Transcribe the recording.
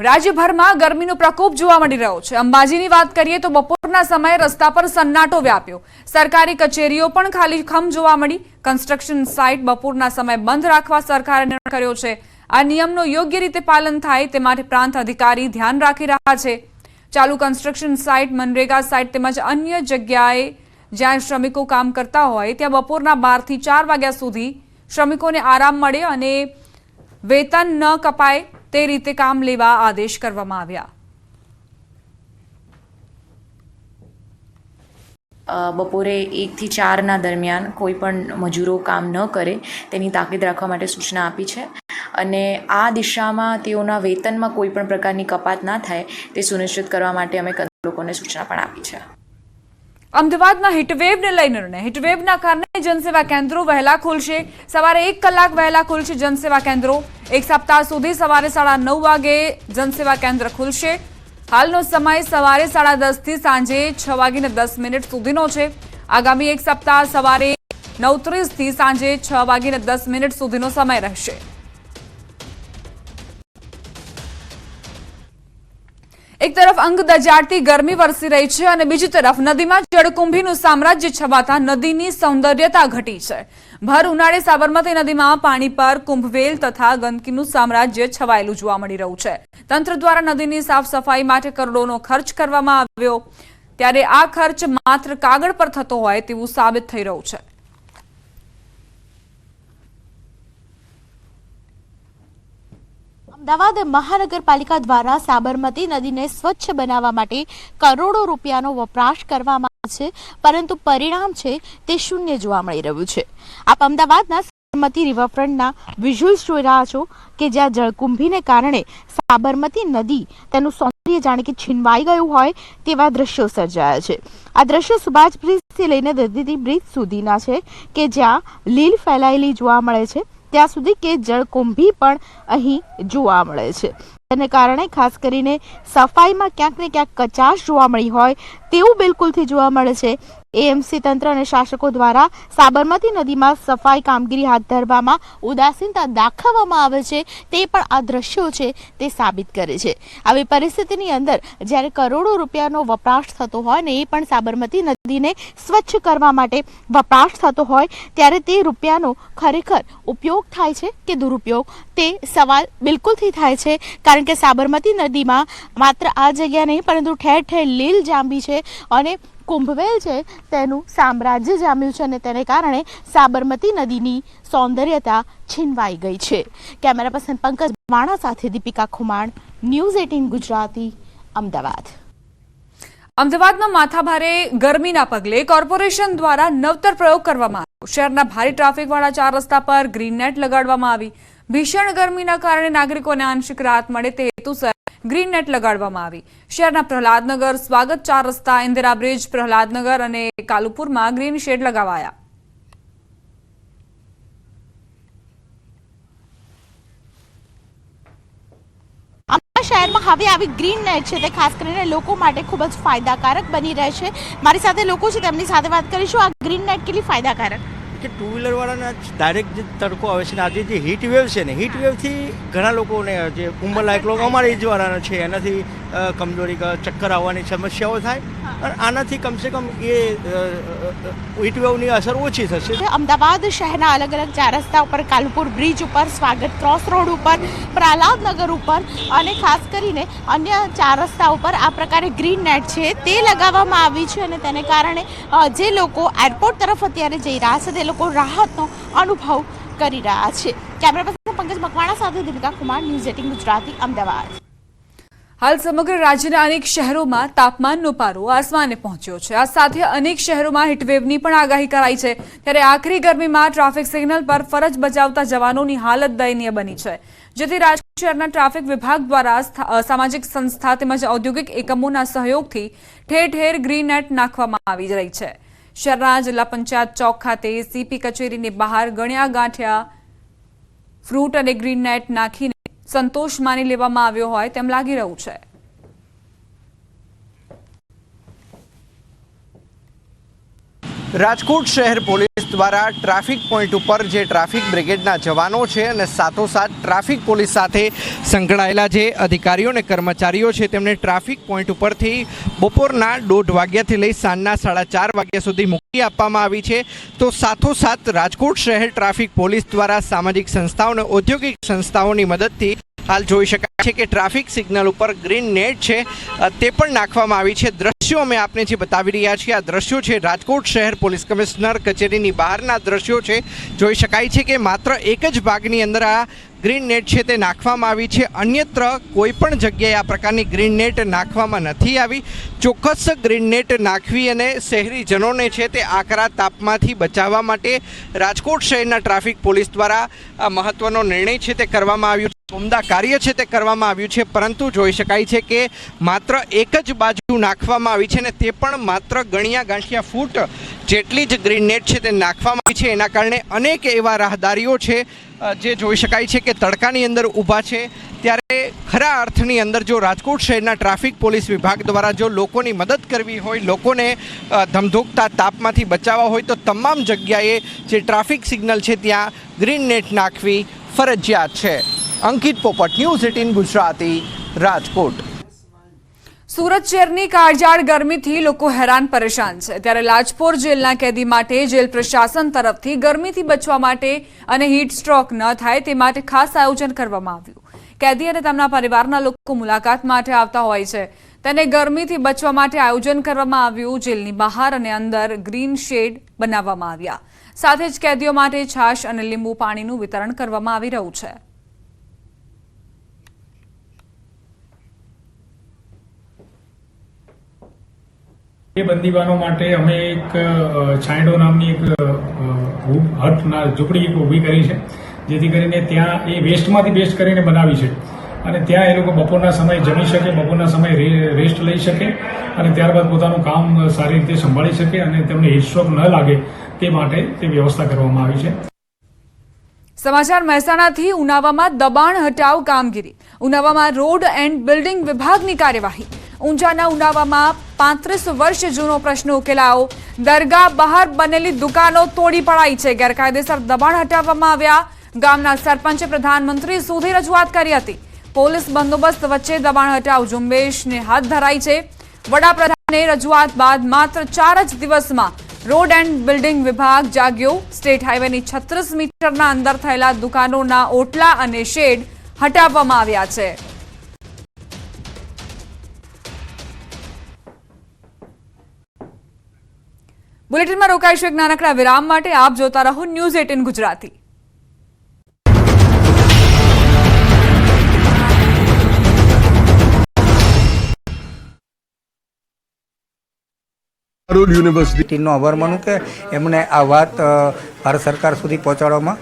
રાજ્યભરમાં ગરમીનો પ્રકોપ જોવા મળી રહ્યો છે। અંબાજીની વાત કરીએ તો બપોરના સમયે રસ્તા પર સન્નાટો વ્યાપ્યો। સરકારી કચેરીઓ પણ ખાલીખમ જોવા મળી। કન્સ્ટ્રક્શન સાઇટ બપોરના સમયે બંધ રાખવા સરકારે નિર્ણય કર્યો છે। આ નિયમનો યોગ્ય રીતે પાલન થાય તે માટે પ્રાંત અધિકારી ધ્યાન રાખી રહ્યા છે। ચાલુ કન્સ્ટ્રક્શન સાઇટ, મનરેગા સાઇટ તેમજ અન્ય જગ્યાએ જ્યાં શ્રમિકો કામ કરતા હોય ત્યાં બપોરના 12 થી 4 વાગ્યા સુધી શ્રમિકોને આરામ મળે અને વેતન ન કપાય તે રીતે કામ લેવા આદેશ કરવામાં આવ્યા। બપોરે 1 થી 4 દરમિયાન કોઈ પણ મજૂરો કામ ન કરે તેની તાકીદ રાખવા માટે સૂચના આપી છે અને આ દિશામાં તેઓના વેતનમાં કોઈ પણ પ્રકારની કપાત ના થાય તે સુનિશ્ચિત કરવા માટે અમે લોકોને સૂચના પણ આપી છે। અમદાવાદમાં હીટવેવને લઈ નિર્ણય। હીટવેવના કારણે જનસેવા કેન્દ્રો વહેલા ખુલશે। સવારે 1 કલાક વહેલા ખુલશે જનસેવા કેન્દ્રો। એક સપ્તાહ સુધી સવારે 9:30 વાગે જનસેવા કેન્દ્ર ખુલશે। હાલનો સમય સવારે 10:30 થી સાંજે 6:10 સુધીનો છે। આગામી એક સપ્તાહ સવારે 9:30 થી સાંજે 6:10 સુધીનો સમય રહેશે। एक तरफ अंग दजाड़ती गर्मी वरसी रही है और बीजी तरफ नदी में जलकुंभीનું साम्राज्य छवाता नदीनी सौंदर्यता घटी है। भर उनाळे साबरमती नदी में पानी पर कुंभवेल तथा गंदकीનું साम्राज्य छवाયેલું જોવા મળી રહ્યું છે। તંત્ર દ્વારા નદીની સાફ સફાઈ માટે કરોડોનો ખર્ચ કરવામાં આવ્યો, ત્યારે આ ખર્ચ માત્ર કાગળ પર થતો હોય તેવું સાબિત થઈ રહ્યું છે। અમદાવાદ મહાનગરપાલિકા દ્વારા સાબરમતી નદીને સ્વચ્છ બનાવવા માટે કરોડો રૂપિયાનો વપરાશ કરવામાં આવે છે, પરંતુ પરિણામ છે તે શૂન્ય જોવા મળી રહ્યું છે। આપ અમદાવાદના સાબરમતી રિવરફ્રન્ટના વિઝ્યુઅલ્સ જોઈ રહ્યા છો કે જ્યાં જળકુંભીને કારણે સાબરમતી નદી તેનું સૌંદર્ય જાણે કે છીનવાઈ ગયું હોય તેવા દ્રશ્યો સર્જાયા છે। આ દ્રશ્યો સુભાષ બ્રિજથી લઈને દર્દી બ્રિજ સુધીના છે કે જ્યાં લીલ ફેલાયેલી જોવા મળે છે, ત્યાં સુધી કે જળકુંભી પણ અહીં જોવા મળે છે। તેને કારણે ખાસ કરીને સફાઈમાં ક્યાંક ને ક્યાંક કચાશ જોવા મળી હોય તેવું બિલકુલથી જોવા મળે છે। એએમસી તંત્ર અને શાસકો દ્વારા સાબરમતી નદીમાં સફાઈ કામગીરી હાથ ધરવામાં ઉદાસીનતા દાખવવામાં આવે છે તે પણ આ દ્રશ્યો છે તે સાબિત કરે છે। આવી પરિસ્થિતિની અંદર જ્યારે કરોડો રૂપિયાનો વપરાશ થતો હોય ને એ પણ સાબરમતી નદીને સ્વચ્છ કરવા માટે વપરાશ થતો હોય ત્યારે તે રૂપિયાનો ખરેખર ઉપયોગ થાય છે કે દુરુપયોગ તે સવાલ બિલકુલથી થાય છે, કારણ કે સાબરમતી નદીમાં માત્ર આ જગ્યા નહીં પરંતુ ઠેર ઠેર લીલ જાંબી છે અને કુંભવેલ છે તેનું સામ્રાજ્ય જામ્યું છે અને તેને કારણે સાબરમતી નદીની સૌંદર્યતા છીનવાઈ ગઈ છે। કેમેરા પર્સન પંકજ માણા સાથે દીપિકા ખુમાણ, ન્યૂઝ 18 ગુજરાતી, અમદાવાદ। અમદાવાદમાં માથાભારે ગરમીના પગલે કોર્પોરેશન દ્વારા નવતર પ્રયોગ કરવામાં આવ્યો। શહેરના ભારે ટ્રાફિકવાળા 4 રસ્તા પર ગ્રીન નેટ લગાડવામાં આવી। ભીષણ ગરમીના કારણે નાગરિકોને આંશિક રાહત મળે તે હેતુસર ગ્રીન નેટ લગાડવામાં આવી। શહેરના પ્રહલાદનગર, સ્વાગત 4 રસ્તા, ઇન્દિરા બ્રિજ, પ્રહલાદનગર અને કાલુપુરમાં ગ્રીન શેડ લગાવાયા। શહેરમાં હવે આવી ગ્રીન નેટ છે તે ખાસ કરીને લોકો માટે ખૂબ જ ફાયદાકારક બની રહેશે। મારી સાથે લોકો છે તેમની સાથે વાત કરીશું। આ ગ્રીન નેટ કેટલી ફાયદાકારક કે ટુ વ્હીલરવાળાના ડાયરેક્ટ જે તડકો આવે છે ને આજે જે હીટ વેવ છે ને હીટ વેવથી ઘણા લોકોને જે ઉંમરલાયક લોકો અમારા એજવાળાના છે એનાથી કમજોરી ચક્કર આવવાની સમસ્યાઓ થાય અને આનાથી કમસે કમ એ હીટ વેવની અસર ઓછી થશે। અમદાવાદ શહેરના અલગ અલગ 4 રસ્તા ઉપર, કાલુપુર બ્રિજ ઉપર, સ્વાગત ક્રોસ રોડ ઉપર, પ્રહલાદનગર ઉપર અને ખાસ કરીને અન્ય 4 રસ્તા ઉપર આ પ્રકારે ગ્રીન નેટ છે તે લગાવવામાં આવી છે અને તેને કારણે જે લોકો એરપોર્ટ તરફ અત્યારે જઈ રહ્યા છે તે લોકો રાહતનો અનુભવ કરી રહ્યા છે। કેમેરા પર્સન પંકજ મકવાણા સાથે દીપિકા કુમાર, ન્યૂઝ 18 ગુજરાતી, અમદાવાદ। હાલ સમગ્ર રાજ્યના અનેક શહેરોમાં તાપમાનનો પારો આસમાને પહોંચ્યો છે। આ સાથે અનેક શહેરોમાં હીટવેવની પણ આગાહી કરાઈ છે, ત્યારે આકરી ગરમીમાં ટ્રાફિક સિગ્નલ પર ફરજ બજાવતા જવાનોની હાલત દયનીય બની છે, જેથી રાજકોટ શહેરના ટ્રાફિક વિભાગ દ્વારા સામાજિક સંસ્થા તેમજ ઔદ્યોગિક એકમોના સહયોગથી ઠેર ઠેર ગ્રીન નેટ નાખવામાં આવી રહી છે। શહેરના જિલ્લા પંચાયત ચોક ખાતે સીપી કચેરીની બહાર ગણ્યા ગાંઠ્યા ફ્રૂટ અને ગ્રીન નેટ નાખીને સંતોષ માની લેવામાં આવ્યો હોય તેમ લાગી રહ્યું છે। રાજકોટ શહેર પોલીસ દ્વારા ટ્રાફિક પોઈન્ટ ઉપર જે ટ્રાફિક બ્રિગેડના જવાનો છે અને સાથોસાથ ટ્રાફિક પોલીસ સાથે સંકળાયેલા જે અધિકારીઓ અને કર્મચારીઓ છે તેમને ટ્રાફિક પોઈન્ટ ઉપરથી બપોરના 1:30 વાગ્યાથી લઈ સાંજના 4:30 વાગ્યા સુધી મુક્તિ આપવામાં આવી છે। તો સાથોસાથ રાજકોટ શહેર ટ્રાફિક પોલીસ દ્વારા સામાજિક સંસ્થાઓ અને ઔદ્યોગિક સંસ્થાઓની મદદથી હાલ જોઈ શકાય છે કે ટ્રાફિક સિગ્નલ ઉપર ગ્રીન નેટ છે તે પણ નાખવામાં આવી છે। દ્રશ્યો અમે આપને જે બતાવી રહ્યા છીએ આ દ્રશ્યો છે રાજકોટ શહેર પોલીસ કમિશનર કચેરીની બહારના દ્રશ્યો છે। જોઈ શકાય છે કે માત્ર એક જ ભાગની અંદર આ ગ્રીન નેટ છે તે નાખવામાં આવી છે, અન્યત્ર કોઈ પણ જગ્યાએ આ પ્રકારની ગ્રીન નેટ નાખવામાં નથી આવી। ચોક્કસ ગ્રીન નેટ નાખવી અને શહેરીજનોને છે તે આકરા તાપમાંથી બચાવવા માટે રાજકોટ શહેરના ટ્રાફિક પોલીસ દ્વારા આ મહત્વનો નિર્ણય છે તે કરવામાં આવ્યો છે, ઉમદા કાર્ય છે તે કરવામાં આવ્યું છે। પરંતુ જોઈ શકાય છે કે માત્ર એક જ બાજુ નાખવામાં આવી છે ને તે પણ માત્ર ગણ્યા ગાંઠિયા ફૂટ જેટલી જ ગ્રીન નેટ છે તે નાખવામાં આવી છે। એના કારણે અનેક એવા રાહદારીઓ છે જે જોઈ શકાય છે કે તડકાની અંદર ઊભા છે, ત્યારે ખરા અર્થની અંદર જો રાજકોટ શહેરના ટ્રાફિક પોલીસ વિભાગ દ્વારા જો લોકોની મદદ કરવી હોય, લોકોને ધમધોકતા તાપમાંથી બચાવવા હોય તો તમામ જગ્યાએ જે ટ્રાફિક સિગ્નલ છે ત્યાં ગ્રીન નેટ નાખવી ફરજિયાત છે। અંકિત પોપટ, ન્યૂઝ 18 ગુજરાતી, રાજકોટ। સુરત શહેરની કાળઝાળ ગરમીથી લોકો હેરાન પરેશાન છે, ત્યારે લાજપોર જેલના કેદી માટે જેલ પ્રશાસન તરફથી ગરમીથી બચવા માટે અને હીટ સ્ટ્રોક ન થાય તે માટે ખાસ આયોજન કરવામાં આવ્યું। કેદી અને તેમના પરિવારના લોકો મુલાકાત માટે આવતા હોય છે, તેને ગરમીથી બચવા માટે આયોજન કરવામાં આવ્યું। જેલની બહાર અને અંદર ગ્રીન શેડ બનાવવામાં આવ્યા, સાથે જ કેદીઓ માટે છાશ અને લીંબુ પાણીનું વિતરણ કરવામાં આવી રહ્યું છે। એ બંદીવાનો માટે અમે એક છાંયડો નામની એક હટના ઝૂંપડી ઊભી કરી છે, જેથી કરીને ત્યાં એ વેસ્ટમાંથી બેસ્ટ કરીને બનાવી છે અને ત્યાં એ લોકો બપોરના સમયે જમી શકે, બપોરના સમયે રેસ્ટ લઈ શકે અને ત્યારબાદ પોતાનું કામ સારી રીતે સંભાળી શકે અને તેમને હીટ સ્ટ્રોક ન લાગે તે માટે તે વ્યવસ્થા કરવામાં આવી છે। સમાચાર મહેસાણાથી ઉનાવામાં દબાણ હટાવ કામગીરી। ઉનાવામાં રોડ એન્ડ બિલ્ડિંગ વિભાગની કાર્યવાહી। ઊંઝાના ઉનાવામાં 35 વર્ષ જૂનો પ્રશ્ન ઉકેલાયો। દરગાહ બહાર બનેલી દુકાનો તોડી પડાઈ છે, ગેરકાયદેસર દબાણ હટાવવામાં આવ્યા। ગામના સરપંચે પ્રધાનમંત્રી સુધી રજૂઆત કરી હતી। પોલીસ બંદોબસ્ત વચ્ચે દબાણ હટાવ ઝુંબેશને હાથ ધરાઈ છે। વડાપ્રધાને રજૂઆત બાદ માત્ર 4 જ દિવસમાં રોડ એન્ડ બિલ્ડિંગ વિભાગ જાગ્યો। સ્ટેટ હાઈવેની 36 મીટરના અંદર થયેલા દુકાનોના ઓટલા અને શેડ હટાવવામાં આવ્યા છે। બુલેટિનમાં રોકાઈશું એક નાનકડા વિરામ માટે। આપ જોતા રહો ન્યૂઝ 18 ગુજરાતી। યુનિવર્સિટીનો આભાર માનું કે એમણે આ વાત ભારત સરકાર સુધી પહોંચાડવામાં